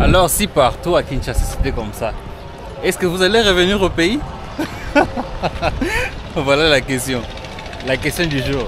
Alors si partout à Kinshasa c'était comme ça, est-ce que vous allez revenir au pays? Voilà la question du jour.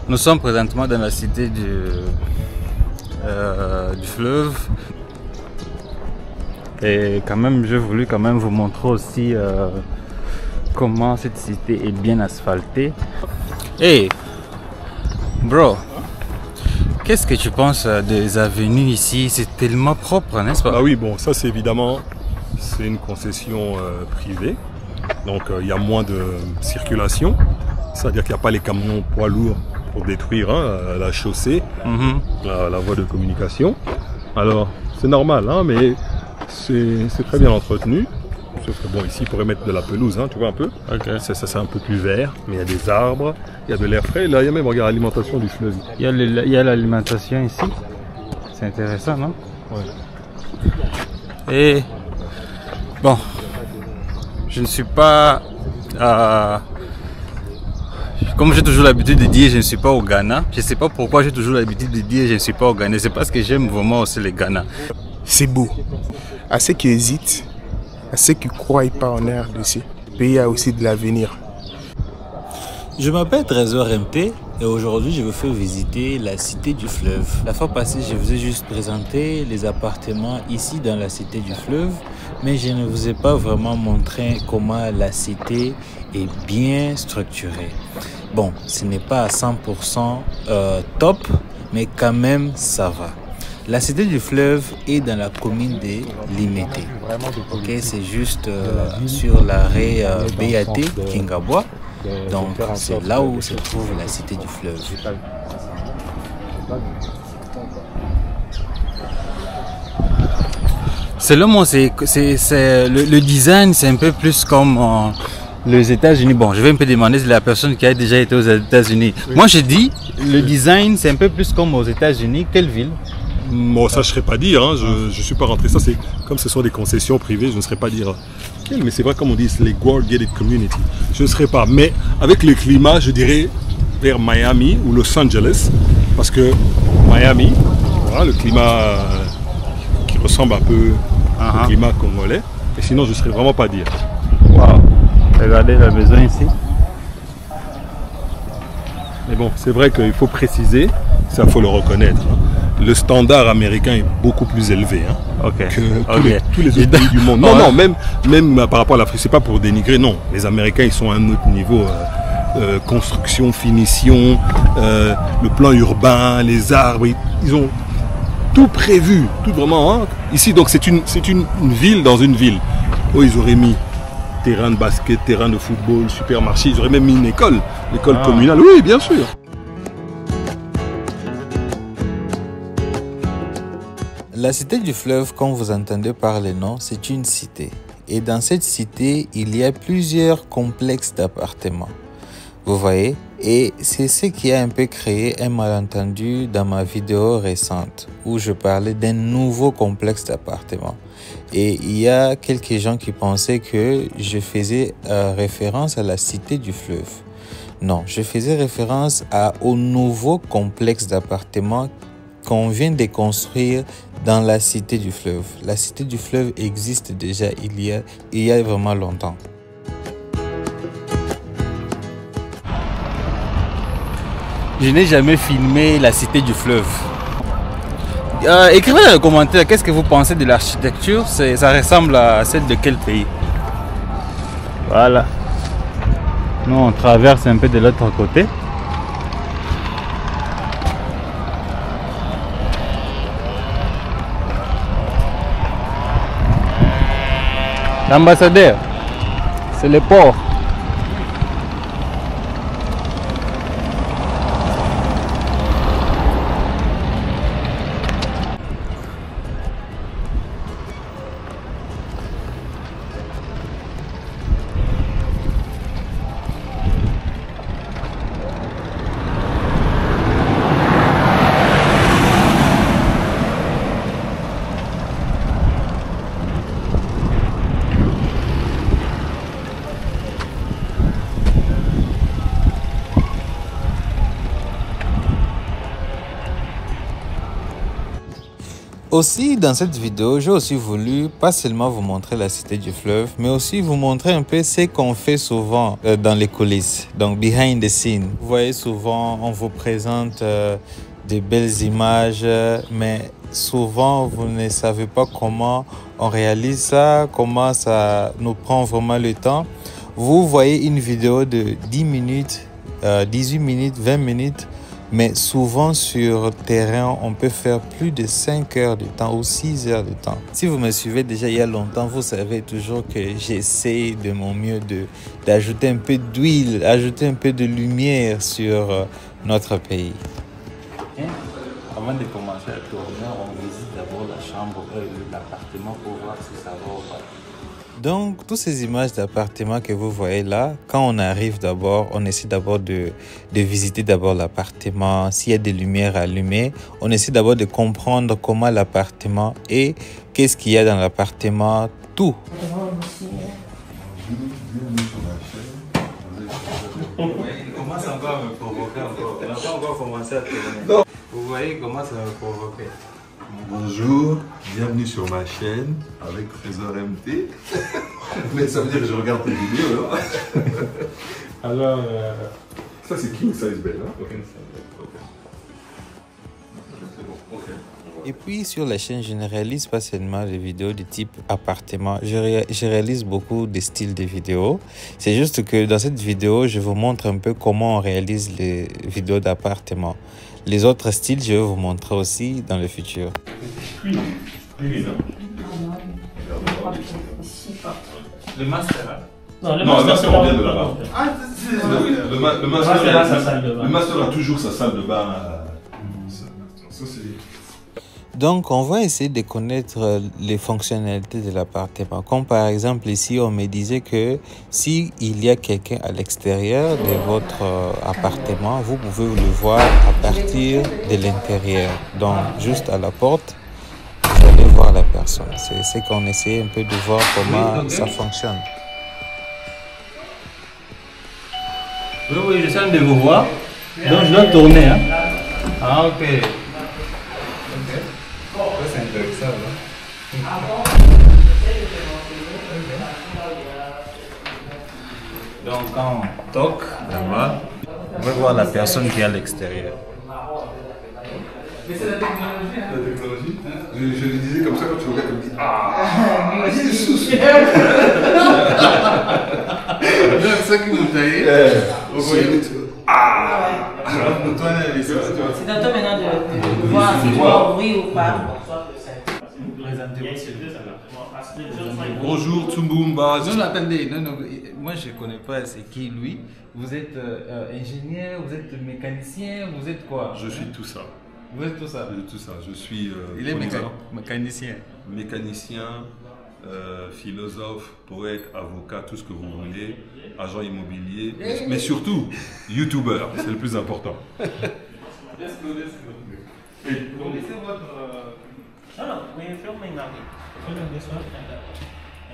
Nous sommes présentement dans la cité du fleuve et quand même j'ai voulu vous montrer aussi comment cette cité est bien asphaltée. Hey bro, qu'est-ce que tu penses des avenues ici? C'est tellement propre, n'est-ce pas? Ah oui, bon, ça c'est évidemment c'est une concession privée, donc il y a moins de circulation, c'est-à-dire qu'il n'y a pas les camions poids lourds pour détruire la chaussée, la voie de communication. Alors c'est normal, hein, mais c'est très bien entretenu. Sauf que bon, ici il pourrait mettre de la pelouse, hein, tu vois un peu. Okay. Ça c'est un peu plus vert, mais il y a des arbres, il y a de l'air frais. Là il y a même, regarde, l'alimentation du fleuve. Il y a l'alimentation ici. C'est intéressant, non? Ouais. Et bon, je ne suis pas comme j'ai toujours l'habitude de dire, je ne suis pas au Ghana. Je ne sais pas pourquoi j'ai toujours l'habitude de dire je ne suis pas au Ghana. C'est parce que j'aime vraiment aussi le Ghana. C'est beau. À ceux qui hésitent, à ceux qui ne croient pas en RDC, le pays a aussi de l'avenir. Je m'appelle Trésor MT et aujourd'hui je vous fais visiter la cité du fleuve. La fois passée, je vous ai juste présenté les appartements ici dans la cité du fleuve, mais je ne vous ai pas vraiment montré comment la cité est bien structurée. Bon, ce n'est pas à 100% top, mais quand même ça va. La cité du fleuve est dans la commune de Limete. Okay, c'est juste sur l'arrêt BAT Kingabwa. Donc c'est là où se trouve la cité du fleuve. Selon moi, le design, c'est un peu plus comme les États-Unis. Bon, je vais un peu demander si la personne qui a déjà été aux États-Unis. Oui. Moi, je dis, le design, c'est un peu plus comme aux États-Unis. Quelle ville? Bon, ça je ne saurais pas dire, hein. Je ne suis pas rentré. Ça, c'est comme ce sont des concessions privées, je ne saurais pas dire. Mais c'est vrai, comme on dit, c'est les World Gated Community. Je ne saurais pas. Mais avec le climat, je dirais vers Miami ou Los Angeles. Parce que Miami, voilà, le climat qui ressemble un peu au climat congolais. Et sinon, je ne saurais vraiment pas dire. Wow. Regardez la maison ici. Mais bon, c'est vrai qu'il faut préciser, ça il faut le reconnaître. Le standard américain est beaucoup plus élevé que tous les autres pays du monde. Non, même par rapport à l'Afrique, c'est pas pour dénigrer, non. Les Américains, ils sont à un autre niveau. Construction, finition, le plan urbain, les arbres, ils ont tout prévu, tout vraiment. Hein. Ici, donc, c'est une ville dans une ville. Oh, ils auraient mis terrain de basket, terrain de football, supermarché, ils auraient même mis une école communale. Oui, bien sûr. La cité du fleuve, comme vous entendez par le nom, c'est une cité. Et dans cette cité, il y a plusieurs complexes d'appartements. Vous voyez, Et c'est ce qui a un peu créé un malentendu dans ma vidéo récente où je parlais d'un nouveau complexe d'appartements. Et il y a quelques gens qui pensaient que je faisais référence à la cité du fleuve. Non, je faisais référence au nouveau complexe d'appartements qu'on vient de construire dans la cité du fleuve. La cité du fleuve existe déjà il y a vraiment longtemps. Je n'ai jamais filmé la cité du fleuve. Écrivez dans les commentaires, qu'est-ce que vous pensez de l'architecture? Ça ressemble à celle de quel pays? Voilà. Nous, on traverse un peu de l'autre côté. L'ambassadeur, c'est le port. Aussi, dans cette vidéo, j'ai aussi voulu pas seulement vous montrer la cité du fleuve, mais aussi vous montrer un peu ce qu'on fait souvent dans les coulisses, donc behind the scene. Vous voyez souvent, on vous présente des belles images, mais souvent, vous ne savez pas comment on réalise ça, comment ça nous prend vraiment le temps. Vous voyez une vidéo de 10 minutes, 18 minutes, 20 minutes, mais souvent sur terrain, on peut faire plus de 5 heures de temps ou 6 heures de temps. Si vous me suivez déjà il y a longtemps, vous savez toujours que j'essaie de mon mieux d'ajouter un peu d'huile, ajouter un peu de lumière sur notre pays. Avant de commencer à tourner, on visite d'abord la chambre, l'appartement pour voir si ça va ou pas. Donc, toutes ces images d'appartements que vous voyez là, quand on arrive d'abord, on essaie d'abord de visiter d'abord l'appartement. S'il y a des lumières allumées, on essaie d'abord de comprendre comment l'appartement est, qu'est-ce qu'il y a dans l'appartement, tout. Il commence encore à me provoquer encore. Il n'a pas encore commencé à tourner. Vous voyez comment ça me provoque. Bonjour, bienvenue sur ma chaîne avec Trésor MT. Mais ça veut dire que je regarde tes vidéos là. Alors, ça c'est King Size Bed, hein? Okay. Et puis sur la chaîne, je ne réalise pas seulement des vidéos de type appartement, je réalise beaucoup de styles de vidéos. C'est juste que dans cette vidéo, je vous montre un peu comment on réalise les vidéos d'appartement. Les autres styles, je vais vous montrer aussi dans le futur. Le master. Non, le master on vient de là-bas. Le master a toujours sa salle de bain. Ça, donc, on va essayer de connaître les fonctionnalités de l'appartement. Comme par exemple, ici, on me disait que s'il y a quelqu'un à l'extérieur de votre appartement, vous pouvez le voir à partir de l'intérieur. Donc, juste à la porte, vous allez voir la personne. C'est ce qu'on essaie un peu de voir comment ça fonctionne. Oui, j'essaie de vous voir. Donc, je dois tourner. Hein? Ah, ok. C'est intéressant, là. Donc quand on toque là-bas, on va voir la personne qui est à l'extérieur. Mais c'est la technologie. Hein. La technologie, je le disais comme ça quand tu regardes comme ça. Ah, Jésus. C'est ça que vous taillez. Ah. C'est à toi maintenant de voir si tu vois oui ou pas. Bonjour Tumbumba. Non, attendez, non, moi je ne connais pas c'est qui lui. Vous êtes ingénieur, vous êtes mécanicien, vous êtes quoi? Je suis tout ça. Vous êtes tout ça? Je suis tout ça. Je suis. Il est mécanicien. Mécanicien, philosophe, poète, avocat, tout ce que vous voulez, agent immobilier, mais surtout youtubeur, c'est le plus important.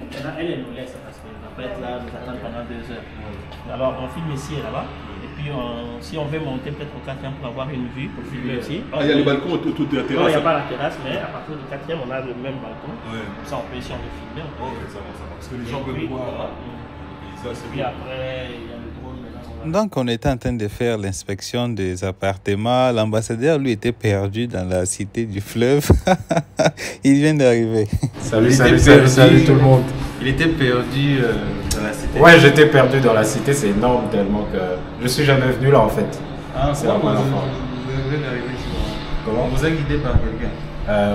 Maintenant, elle nous laisse parce qu'on va pas être là, nous attendre pendant 2 heures. Alors, on filme ici et là-bas. Et puis, si on veut monter peut-être au 4e pour avoir une vue, pour filmer aussi. Ah, il y a le balcon tout de la terrasse. Non, il n'y a pas la terrasse, mais à partir du 4e, on a le même balcon. Ouais. Ça, on peut, si on veut filmer. On peut. Ça va. Parce que les gens peuvent voir. Puis après, il y a le drone. Donc, on était en train de faire l'inspection des appartements. L'ambassadeur, lui, était perdu dans la cité du fleuve. Il vient d'arriver. Salut tout le monde. Il était perdu dans la cité. Ouais, j'étais perdu dans la cité, c'est énorme tellement que je suis jamais venu là en fait. Ah, c'est la première fois. Vous venez d'arriver ici. Comment? On vous a guidé par quelqu'un?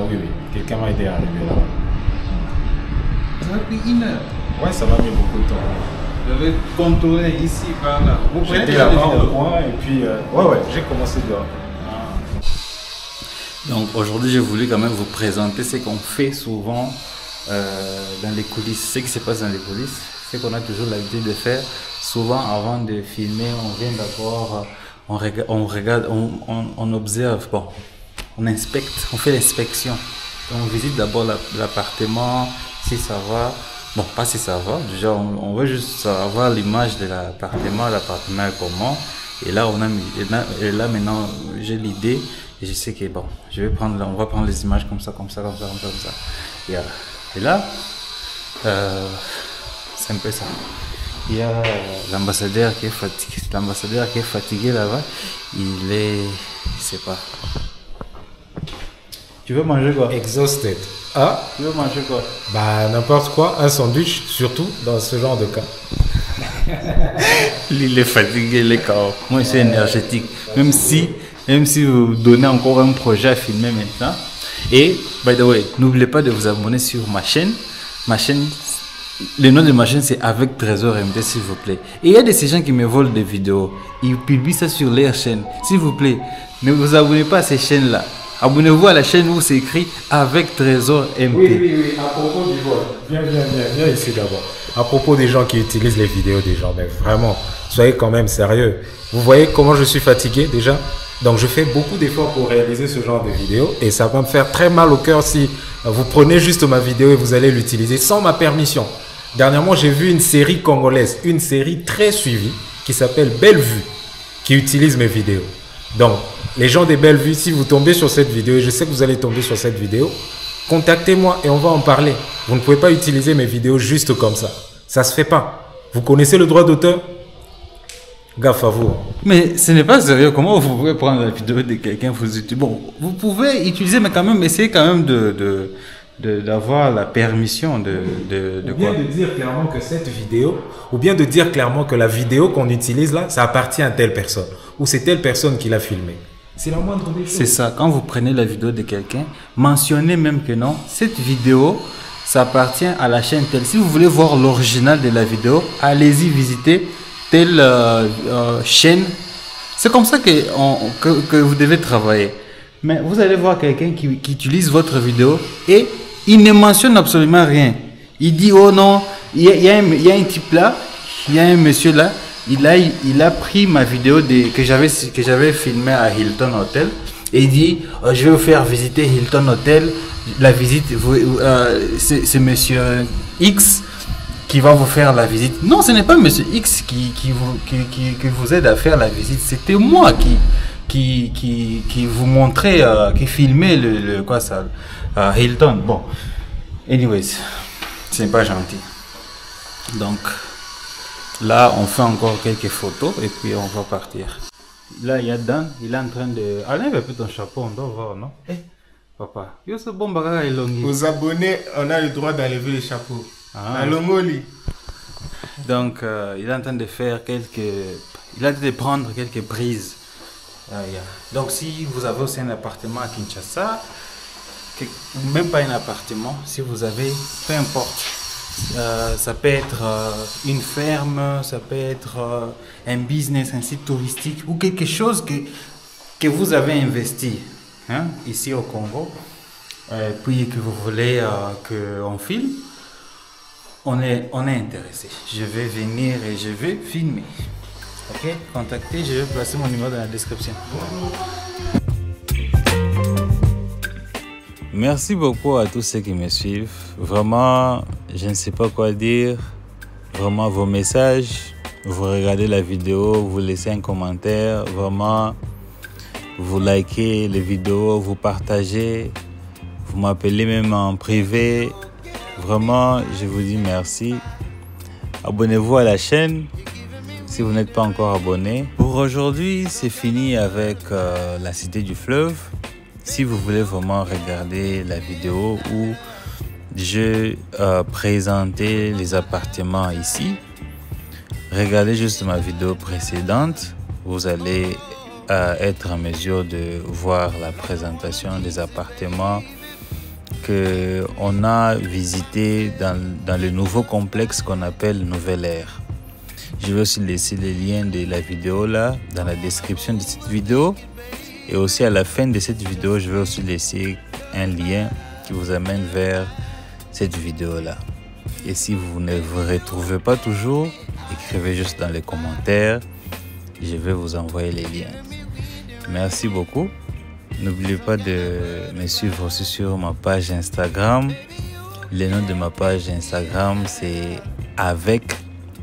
Oui, quelqu'un m'a aidé à arriver là. Ça a pris 1 heure. Ouais, ça m'a mis beaucoup de temps. Vous avez contourné ici, par là. J'étais là-bas au coin et puis ouais, j'ai commencé dehors. Donc aujourd'hui, j'ai voulu quand même vous présenter ce qu'on fait souvent dans les coulisses, ce qui se passe dans les coulisses, ce qu'on a toujours l'habitude de faire. Souvent, avant de filmer, on vient d'abord, on regarde, on observe, bon, on inspecte, on fait l'inspection. On visite d'abord l'appartement, si ça va. Bon, pas si ça va, déjà on veut juste avoir l'image de l'appartement est comment. Et là, et là maintenant, j'ai l'idée et je sais que bon, on va prendre les images comme ça. Et là, c'est un peu ça. Il y a l'ambassadeur qui est fatigué là-bas. Je sais pas. Tu veux manger quoi? Exhausted. Ah? Tu veux manger quoi? Bah n'importe quoi, un sandwich, surtout dans ce genre de cas. Il est fatigué, il est KO. Moi, je suis énergétique. Même si vous donnez encore un projet à filmer maintenant. Et, by the way, n'oubliez pas de vous abonner sur ma chaîne. Le nom de ma chaîne, c'est Avec Trésor MT, s'il vous plaît. Et il y a de ces gens qui me volent des vidéos. Ils publient ça sur leur chaîne. S'il vous plaît, ne vous abonnez pas à ces chaînes-là. Abonnez-vous à la chaîne où c'est écrit Avec Trésor MT. Oui. À propos du vol, viens ici d'abord. À propos des gens qui utilisent les vidéos des gens, mais vraiment, soyez quand même sérieux. Vous voyez comment je suis fatigué déjà? Donc je fais beaucoup d'efforts pour réaliser ce genre de vidéo et ça va me faire très mal au cœur si vous prenez juste ma vidéo et vous allez l'utiliser sans ma permission. Dernièrement, j'ai vu une série congolaise, une série très suivie qui s'appelle Belle Vue, qui utilise mes vidéos. Donc, les gens des Belle Vue, si vous tombez sur cette vidéo, et je sais que vous allez tomber sur cette vidéo, contactez-moi et on va en parler. Vous ne pouvez pas utiliser mes vidéos juste comme ça. Ça se fait pas. Vous connaissez le droit d'auteur? Gaffe à vous. Mais ce n'est pas sérieux. Comment vous pouvez prendre la vidéo de quelqu'un? Bon, vous pouvez utiliser, mais quand même, essayez quand même d'avoir la permission de quoi? Ou bien de dire clairement que cette vidéo, ou bien de dire clairement que la vidéo qu'on utilise là, ça appartient à telle personne, ou c'est telle personne qui l'a filmé. C'est la moindre des choses. C'est ça. Quand vous prenez la vidéo de quelqu'un, mentionnez même que non, cette vidéo, ça appartient à la chaîne telle. Si vous voulez voir l'original de la vidéo, allez-y visiter telle chaîne. C'est comme ça que vous devez travailler. Mais vous allez voir quelqu'un qui utilise votre vidéo et il ne mentionne absolument rien. Il dit, oh non, il y a un type là, il y a un monsieur là, il a pris ma vidéo que j'avais filmé à Hilton Hotel et il dit, oh, je vais vous faire visiter Hilton Hotel. La visite, c'est monsieur X qui va vous faire la visite. Non, ce n'est pas monsieur X qui vous aide à faire la visite. C'était moi qui vous montrait, qui filmait quoi ça, Hilton. Bon, anyways, c'est pas gentil. Donc là, on fait encore quelques photos et puis on va partir. Là, il y a Dan, il est en train de... Allez, un peu ton chapeau, on doit voir, non? Papa, yo ce bon bagage est long. Aux abonnés, on a le droit d'enlever les chapeaux. Ah. Donc, il est en train de faire il a de prendre quelques prises. Donc, si vous avez aussi un appartement à Kinshasa, même pas un appartement, si vous avez, peu importe, ça peut être une ferme, ça peut être un business, un site touristique ou quelque chose que vous avez investi ici au Congo, puis que vous voulez qu'on filme. on est intéressé. Je vais venir et je vais filmer. Ok, contactez, je vais placer mon numéro dans la description. Merci beaucoup à tous ceux qui me suivent. Vraiment, je ne sais pas quoi dire. Vraiment, vos messages, vous regardez la vidéo, vous laissez un commentaire. Vraiment, vous likez les vidéos, vous partagez. Vous m'appelez même en privé. Vraiment, je vous dis merci. Abonnez-vous à la chaîne si vous n'êtes pas encore abonné. Pour aujourd'hui, c'est fini avec la Cité du Fleuve. Si vous voulez vraiment regarder la vidéo où je présentais les appartements ici, regardez juste ma vidéo précédente. Vous allez être en mesure de voir la présentation des appartements qu'on a visité dans le nouveau complexe qu'on appelle Nouvelle Ère. Je vais aussi laisser les liens de la vidéo là dans la description de cette vidéo. Et aussi à la fin de cette vidéo, je vais aussi laisser un lien qui vous amène vers cette vidéo là. Et si vous ne vous retrouvez pas toujours, écrivez juste dans les commentaires. Je vais vous envoyer les liens. Merci beaucoup. N'oubliez pas de me suivre aussi sur ma page Instagram. Le nom de ma page Instagram, c'est avec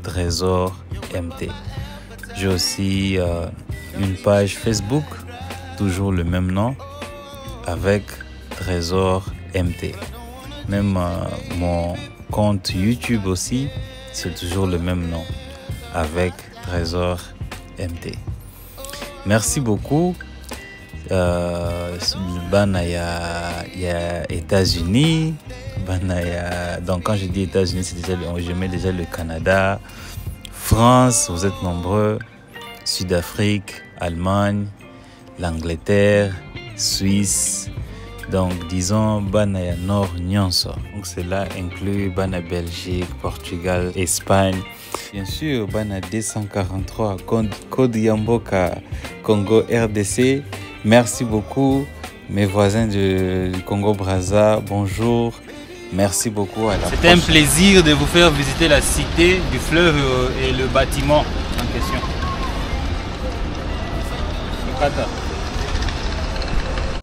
Trésor MT. J'ai aussi une page Facebook, toujours le même nom, avec Trésor MT. Même mon compte YouTube aussi, c'est toujours le même nom, avec Trésor MT. Merci beaucoup. Bana ya États-Unis, donc quand je dis États-Unis, c'est déjà je mets déjà le Canada, France, vous êtes nombreux, Sud-Afrique, Allemagne, l'Angleterre, Suisse, donc disons Bana ya Nord Nyonso. Donc cela inclut Bana Belgique, Portugal, Espagne. Bien sûr, Bana 243, Code Yamboka, Congo RDC. Merci beaucoup, mes voisins du Congo-Brazza, bonjour. Merci beaucoup. C'était un plaisir de vous faire visiter la Cité du Fleuve et le bâtiment en question.